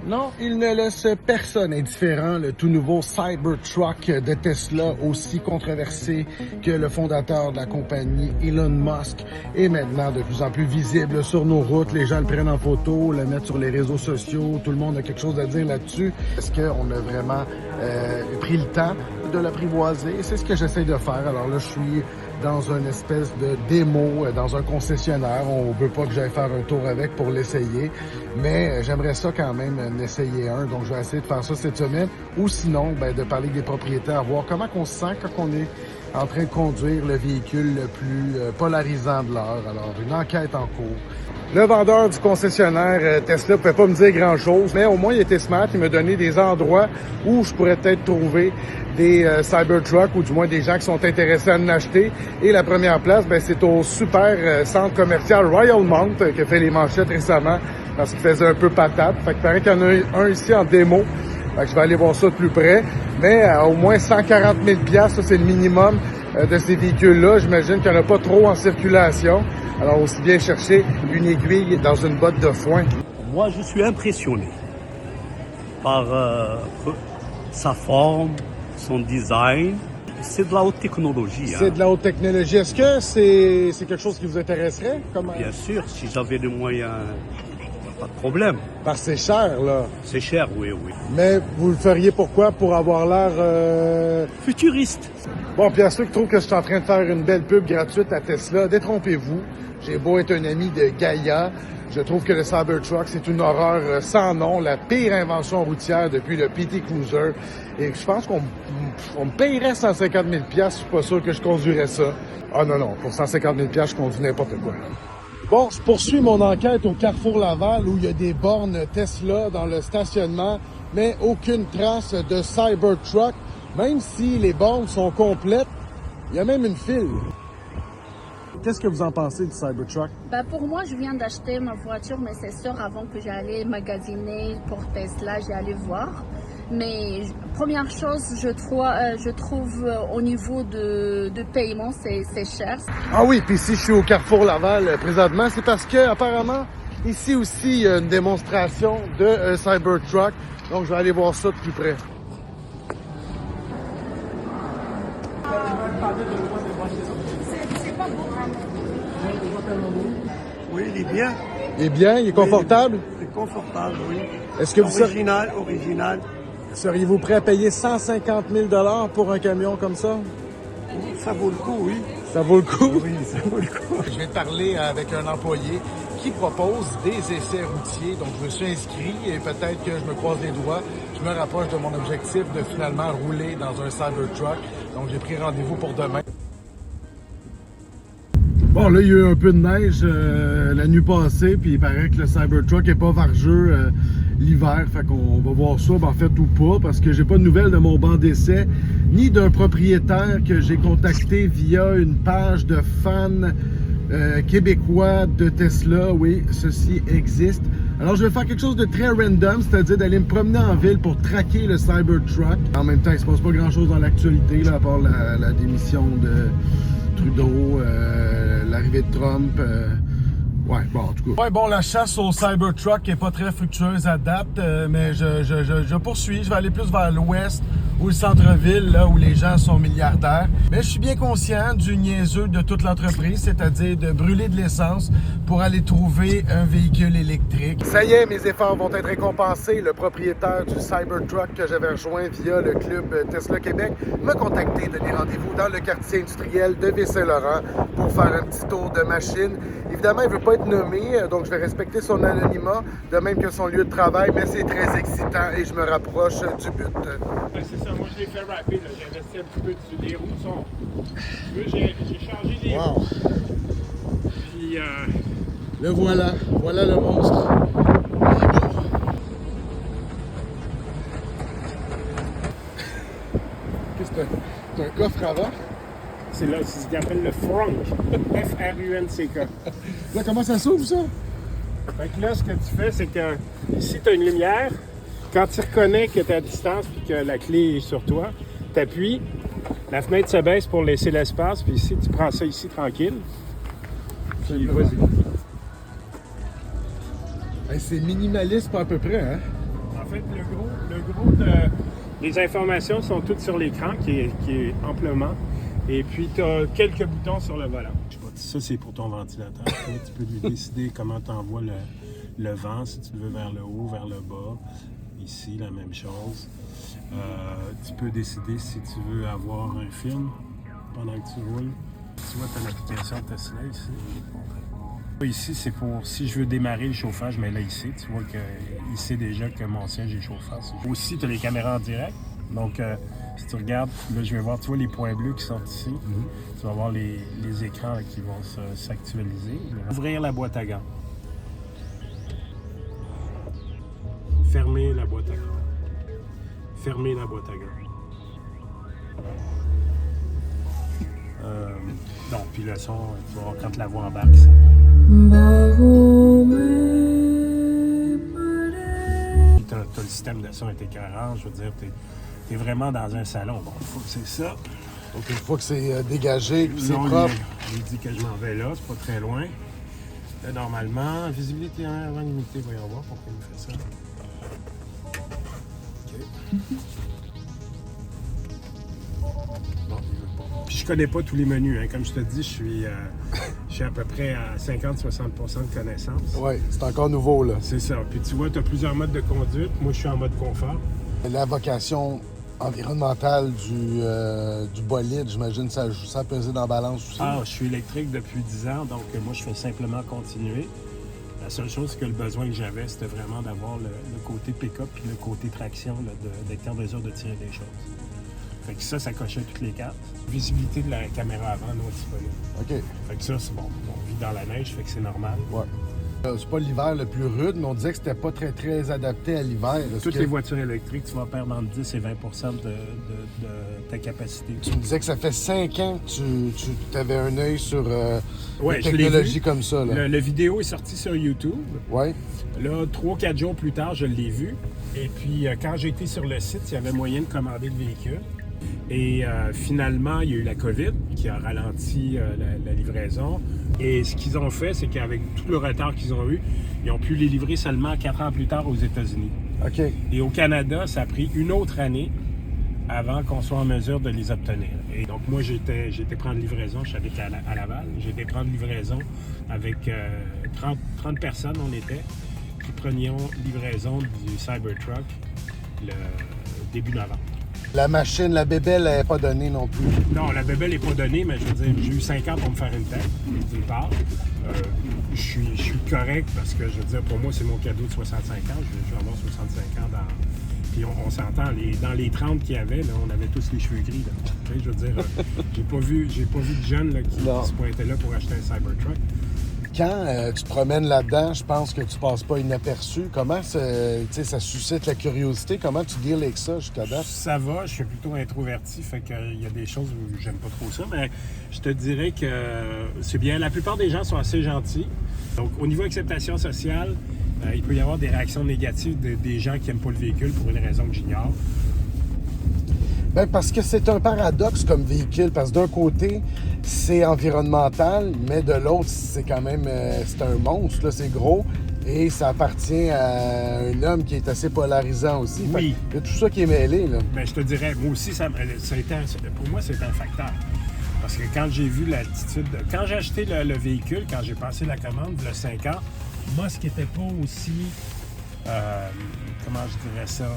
Non, il ne laisse personne indifférent. Le tout nouveau Cybertruck de Tesla, aussi controversé que le fondateur de la compagnie, Elon Musk, est maintenant de plus en plus visible sur nos routes. Les gens le prennent en photo, le mettent sur les réseaux sociaux. Tout le monde a quelque chose à dire là-dessus. Est-ce qu'on a vraiment pris le temps de l'apprivoiser? C'est ce que j'essaie de faire. Alors là, je suis dans une espèce de démo, dans un concessionnaire. On veut pas que j'aille faire un tour avec pour l'essayer, mais j'aimerais ça quand même en essayer un. Donc, je vais essayer de faire ça cette semaine. Ou sinon, de parler des propriétaires, voir comment on se sent quand on est en train de conduire le véhicule le plus polarisant de l'heure. Alors, une enquête en cours. Le vendeur du concessionnaire Tesla ne pouvait pas me dire grand-chose, mais au moins il était smart. Il m'a donné des endroits où je pourrais peut-être trouver des Cybertruck ou du moins des gens qui sont intéressés à en acheter. Et la première place, c'est au super centre commercial Royal Mount qui a fait les manchettes récemment parce qu'il faisait un peu patate. Fait qu'il paraît qu'il y en a un ici en démo. Fait que je vais aller voir ça de plus près. Mais au moins 140 000 $, ça c'est le minimum de ces véhicules-là. J'imagine qu'il n'y en a pas trop en circulation. Alors, aussi bien chercher une aiguille dans une botte de foin. Moi, je suis impressionné par sa forme, son design. C'est de la haute technologie. C'est de la haute technologie. Est-ce que c'est quelque chose qui vous intéresserait? Bien sûr, si j'avais les moyens, pas de problème. Parce que c'est cher, là. C'est cher, oui, oui. Mais vous le feriez pourquoi? Pour avoir l'air... futuriste. Bon, puis à ceux qui trouvent que je suis en train de faire une belle pub gratuite à Tesla, détrompez-vous. J'ai beau être un ami de Gaïa, je trouve que le Cybertruck, c'est une horreur sans nom, la pire invention routière depuis le PT Cruiser. Et je pense qu'on me payerait 150 000 $, je suis pas sûr que je conduirais ça. Ah non, pour 150 000 $, je conduis n'importe quoi. Bon, je poursuis mon enquête au Carrefour Laval où il y a des bornes Tesla dans le stationnement, mais aucune trace de Cybertruck. Même si les bornes sont complètes, il y a même une file. Qu'est-ce que vous en pensez du Cybertruck? Pour moi, je viens d'acheter ma voiture, mais c'est sûr, avant que j'allais magasiner pour Tesla, j'allais voir. Mais première chose, je trouve au niveau de paiement, c'est cher. Ah oui, puis si je suis au Carrefour Laval présentement, c'est parce que apparemment ici aussi, il y a une démonstration de Cybertruck. Donc, je vais aller voir ça de plus près. Oui, il est bien. Il est bien, il est confortable? Il est confortable, oui. Est-ce que vous Original. seriez-vous prêt à payer 150 000 $ pour un camion comme ça? Ça vaut le coup, oui. Ça vaut le coup? Oui, ça vaut le coup. Je viens de parler avec un employé qui propose des essais routiers. Donc, je me suis inscrit et peut-être que je me croise les doigts. Je me rapproche de mon objectif de finalement rouler dans un Cybertruck. Donc, j'ai pris rendez-vous pour demain. Bon, là, il y a eu un peu de neige la nuit passée, puis il paraît que le Cybertruck est pas vargeux l'hiver. Fait qu'on va voir ça, en fait, ou pas, parce que j'ai pas de nouvelles de mon banc d'essai, ni d'un propriétaire que j'ai contacté via une page de fans québécois de Tesla. Oui, ceci existe. Alors, je vais faire quelque chose de très random, c'est-à-dire d'aller me promener en ville pour traquer le Cybertruck. En même temps, il se passe pas grand-chose dans l'actualité, là, à part la démission de Trudeau, l'arrivée de Trump. Ouais, bon, en tout cas. Ouais, bon, la chasse au Cybertruck est pas très fructueuse à date, mais je poursuis. Je vais aller plus vers l'ouest ou le centre-ville, là où les gens sont milliardaires. Mais je suis bien conscient du niaiseux de toute l'entreprise, c'est-à-dire de brûler de l'essence pour aller trouver un véhicule électrique. Ça y est, mes efforts vont être récompensés. Le propriétaire du Cybertruck que j'avais rejoint via le club Tesla Québec m'a contacté, donné rendez-vous dans le quartier industriel de Ville-Saint-Laurent pour faire un petit tour de machine. Évidemment, il ne veut pas être nommé, donc je vais respecter son anonymat, de même que son lieu de travail, mais c'est très excitant et je me rapproche du but. C'est ça, moi je l'ai fait rapide, j'ai investi un petit peu dessus. Les roues sont. J'ai changé les roues. Puis le voilà, voilà le monstre. Qu'est-ce que c'est un coffre avant? c'est là, c'est ce qu'ils appellent le frunk. F-R-U-N-C-K. Là, comment ça s'ouvre, ça? Fait que là, ce que tu fais, c'est que ici, tu as une lumière. Quand tu reconnais que tu es à distance et que la clé est sur toi, tu appuies. La fenêtre se baisse pour laisser l'espace. Puis ici, tu prends ça ici tranquille. Puis vas-y. Hey, c'est minimaliste pas à peu près, hein? fait, les informations sont toutes sur l'écran qui est amplement. Et puis, tu as quelques boutons sur le volant. Ça, c'est pour ton ventilateur. Tu peux lui décider comment tu envoies le vent, si tu le veux vers le haut, vers le bas. Ici, la même chose. Tu peux décider si tu veux avoir un film pendant que tu roules. Tu vois, tu as l'application Tesla ici. Ici, c'est pour si je veux démarrer le chauffage, mais là, ici, tu vois qu'il sait déjà que mon siège est chauffant. Aussi, tu as les caméras en direct. Donc, si tu regardes, là, je vais voir, tu vois les points bleus qui sont ici. Tu vas voir les écrans là, qui vont s'actualiser. Ouvrir la boîte à gants. Fermer la boîte à gants. Fermer la boîte à gants. Non, puis le son, tu vas voir quand la voix embarque. Tu as le système de son est écœurant, je veux dire, tu es vraiment dans un salon. Bon, il faut que c'est ça. Donc, une fois que c'est dégagé, que c'est Non, propre. il dit que je m'en vais là, c'est pas très loin. Là, normalement, visibilité avant limitée, voyons voir pourquoi il me fait ça. OK. Bon, il veut pas. Puis je connais pas tous les menus, hein. Comme je te dis, je suis à peu près à 50-60% de connaissances. Oui, c'est encore nouveau, là. C'est ça. Puis tu vois, tu as plusieurs modes de conduite. Moi, je suis en mode confort. La vocation environnementale du bolide, j'imagine, ça a pesé dans la balance aussi. Ah, je suis électrique depuis 10 ans, donc moi, je fais simplement continuer. La seule chose que le besoin que j'avais, c'était vraiment d'avoir le côté pick-up puis le côté traction, d'être en mesure de tirer des choses. Fait que ça cochait toutes les cartes. Visibilité de la caméra avant non disponible. OK. Fait que ça, c'est bon. On vit dans la neige, fait que c'est normal. Ouais. C'est pas l'hiver le plus rude, mais on disait que c'était pas très, très adapté à l'hiver. Toutes les voitures électriques, tu vas perdre entre 10 et 20 de ta capacité. Tu me disais que ça fait 5 ans que tu avais un œil sur Ouais, une technologie comme ça. Là. Le vidéo est sorti sur YouTube. Ouais. Là, 3-4 jours plus tard, je l'ai vu. Et puis, quand j'ai été sur le site, il y avait moyen de commander le véhicule. Et finalement, il y a eu la COVID qui a ralenti la livraison. Et ce qu'ils ont fait, c'est qu'avec tout le retard qu'ils ont eu, ils ont pu les livrer seulement 4 ans plus tard aux États-Unis. OK. Et au Canada, ça a pris une autre année avant qu'on soit en mesure de les obtenir. Et donc, moi, j'ai été prendre livraison, je suis habité à Laval. J'ai été prendre livraison avec 30 personnes, on était, qui prenions livraison du Cybertruck le début novembre. La machine, la bébelle, elle n'est pas donnée non plus. Non, la bébelle n'est pas donnée, mais je veux dire, j'ai eu 5 ans pour me faire une tête, d'une part. Je suis correct parce que, je veux dire, pour moi, c'est mon cadeau de 65 ans. Je vais avoir 65 ans dans... Puis on s'entend, dans les 30 qu'il y avait, là, on avait tous les cheveux gris. Là. Tu sais, je veux dire, j'ai pas vu de jeunes là, qui se pointaient là pour acheter un Cybertruck. Quand tu te promènes là-dedans, je pense que tu passes pas inaperçu. Comment ça suscite la curiosité? Comment tu deals avec ça jusqu'à date? Ça va, je suis plutôt introverti, fait qu'il y a des choses où j'aime pas trop ça, mais je te dirais que c'est bien. La plupart des gens sont assez gentils. Donc, au niveau acceptation sociale, il peut y avoir des réactions négatives des gens qui n'aiment pas le véhicule pour une raison que j'ignore. Bien, parce que c'est un paradoxe comme véhicule, parce que d'un côté, c'est environnemental, mais de l'autre, c'est quand même c'est un monstre, là, c'est gros, et ça appartient à un homme qui est assez polarisant aussi. Oui. Il y a tout ça qui est mêlé, là. Bien, je te dirais, moi aussi, pour moi, c'est un facteur. Parce que quand j'ai vu l'attitude... Quand j'ai acheté le véhicule, quand j'ai passé la commande, il y a 5 ans, moi, ce qui n'était pas aussi... comment je dirais ça?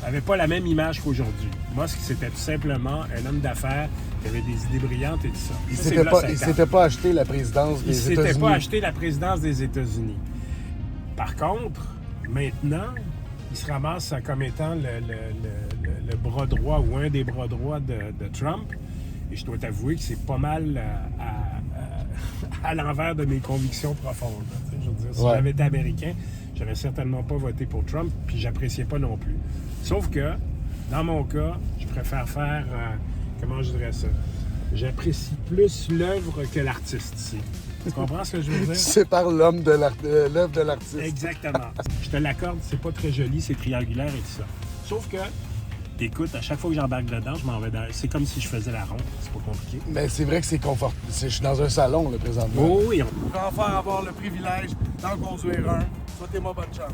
N'avait pas la même image qu'aujourd'hui. Moi, c'était tout simplement un homme d'affaires qui avait des idées brillantes et tout ça. Il ne s'était pas acheté la présidence des États-Unis. Il ne s'était pas acheté la présidence des États-Unis. Par contre, maintenant, il se ramasse comme étant le bras droit ou un des bras droits de Trump. Et je dois t'avouer que c'est pas mal à l'envers de mes convictions profondes. Je veux dire, si j'avais été américain, j'aurais certainement pas voté pour Trump, puis j'appréciais pas non plus. Sauf que, dans mon cas, je préfère faire, comment je dirais ça, j'apprécie plus l'œuvre que l'artiste ici. Tu comprends ce que je veux dire? C'est par l'œuvre de l'artiste. Exactement. Je te l'accorde, c'est pas très joli, c'est triangulaire et tout ça. Sauf que, écoute, à chaque fois que j'embarque dedans, je m'en vais dans... C'est comme si je faisais la ronde, c'est pas compliqué. Mais c'est vrai que c'est confortable. Je suis dans un salon, là, présentement. Oh, oui, Je vais enfin avoir le privilège d'en conduire un. Souhaitez-moi bonne chance.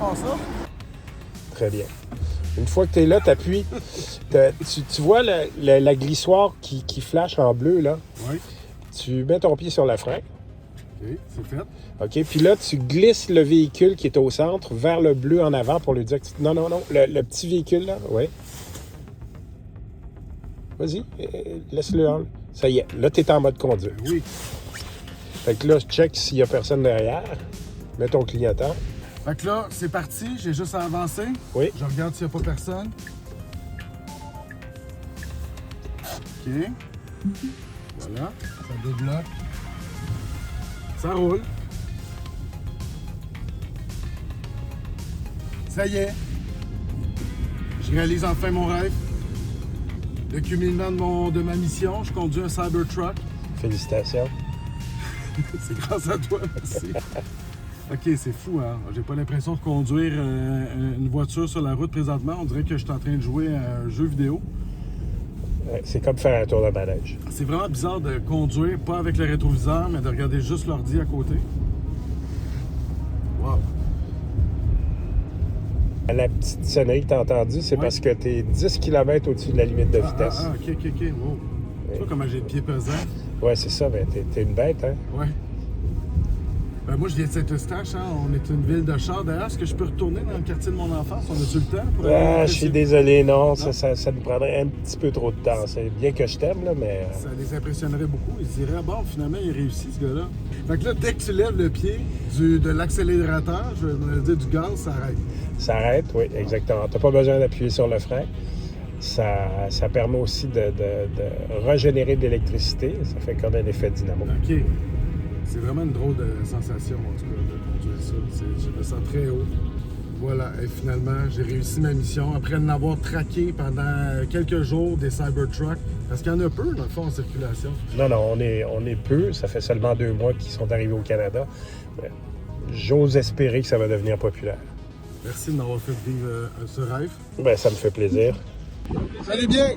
part ça? Très bien. Une fois que tu es là, tu appuies. Tu vois la glissoire qui flash en bleu, là? Oui. Tu mets ton pied sur la frein. OK, c'est fait. OK, puis là, tu glisses le véhicule qui est au centre vers le bleu en avant pour lui dire que non, le petit véhicule, là, oui. Vas-y, laisse-le en. Ça y est, là, tu es en mode conduite. Oui. Fait que là, je check s'il n'y a personne derrière. Mets ton clignotant. Fait que là, c'est parti. J'ai juste à avancer. Oui. Je regarde s'il n'y a pas personne. OK. Voilà. Ça débloque. Ça roule. Ça y est. Je réalise enfin mon rêve. Le culminant de ma mission. Je conduis un Cybertruck. Félicitations. C'est grâce à toi, merci. OK, c'est fou, hein? J'ai pas l'impression de conduire une voiture sur la route présentement. On dirait que je suis en train de jouer à un jeu vidéo. Ouais, c'est comme faire un tour de manège. C'est vraiment bizarre de conduire, pas avec le rétroviseur, mais de regarder juste l'ordi à côté. Wow! La petite sonnerie que tu as entendue, c'est parce que tu es 10 km au-dessus de la limite de vitesse. OK. Wow. Tu vois comment j'ai le pied pesant? Ouais, c'est ça, mais t'es une bête, hein? Ouais. Moi, je viens de Saint-Eustache, hein? On est une ville de chars. D'ailleurs, est-ce que je peux retourner dans le quartier de mon enfance? On a-tu le temps? Pour Ah, je suis désolé, non. Ça nous prendrait un petit peu trop de temps. C'est bien que je t'aime, là, mais... Ça les impressionnerait beaucoup. Ils se diraient, ah bon, finalement, il réussit, ce gars-là. Fait que là, dès que tu lèves le pied de l'accélérateur, je veux dire du gaz, ça arrête. Ça arrête, oui, exactement. Tu n'as pas besoin d'appuyer sur le frein. Ça permet aussi de régénérer de l'électricité. Ça fait comme un effet dynamo. OK. C'est vraiment une drôle de sensation, en tout cas, de conduire ça. Je me sens très haut. Voilà, et finalement, j'ai réussi ma mission après en avoir traqué pendant quelques jours des Cybertrucks. Parce qu'il y en a peu, dans le fond, en circulation. Non, on est peu. Ça fait seulement 2 mois qu'ils sont arrivés au Canada. J'ose espérer que ça va devenir populaire. Merci de m'avoir fait vivre ce rêve. Ben, ça me fait plaisir. Allez bien!